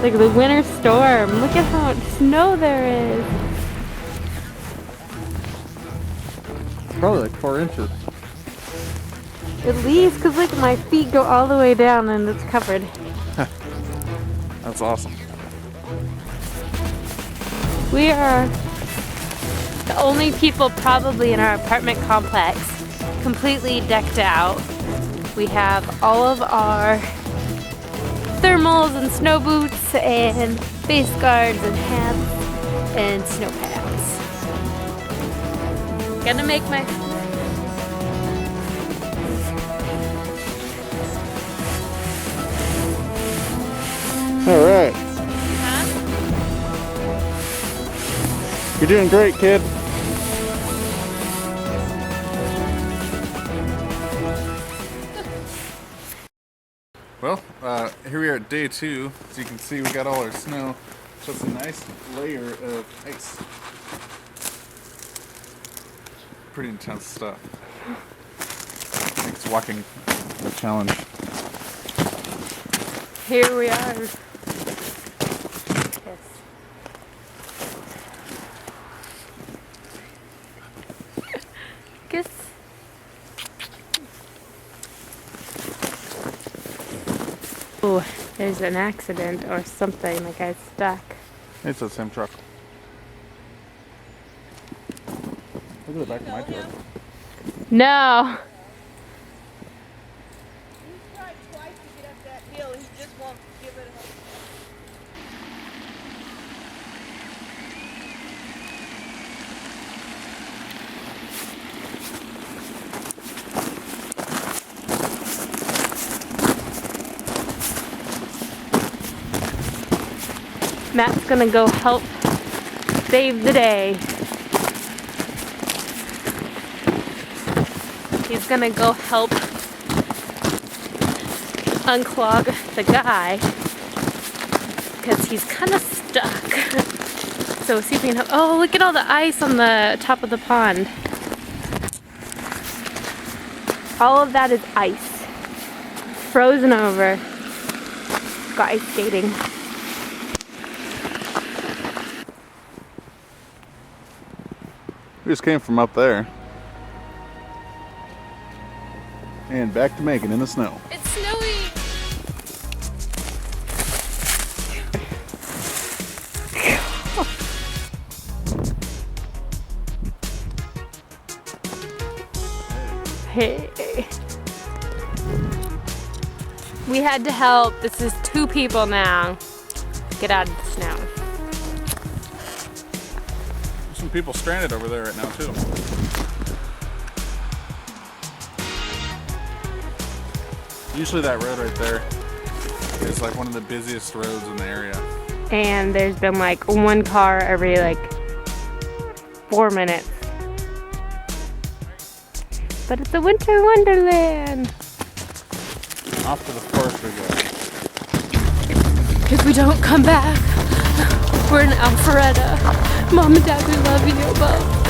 Like the winter storm. Look at how much snow there is. Probably like 4 inches. At least, because like my feet go all the way down and it's covered. That's awesome. We are the only people probably in our apartment complex completely decked out. We have all of our thermals and snow boots and face guards and hats and snow pants. Gonna make my... All right. Huh? You're doing great, kid. Well, here we are at day 2. As you can see, we got all our snow. So it's a nice layer of ice. Pretty intense stuff. Makes walking a challenge. Here we are. Yes. Guess. Oh, there's an accident or something. The guy's stuck. It's the same truck. Look at the back of my truck. No. He's tried twice to get up that hill. He just won't give it up. Matt's gonna go help save the day. He's gonna go help unclog the guy because he's kind of stuck. So see if we can help. Oh, look at all the ice on the top of the pond. All of that is ice. Frozen over. Got ice skating. We just came from up there. And back to Macon in the snow. It's snowy. Hey. We had to help. This is 2 people now. Get out of the snow. There's some people stranded over there right now too. Usually that road right there is like one of the busiest roads in the area. And there's been like 1 car every like 4 minutes. But it's a winter wonderland. Off to the forest we go. If we don't come back, we're in Alpharetta. Mom and Dad, we love you both.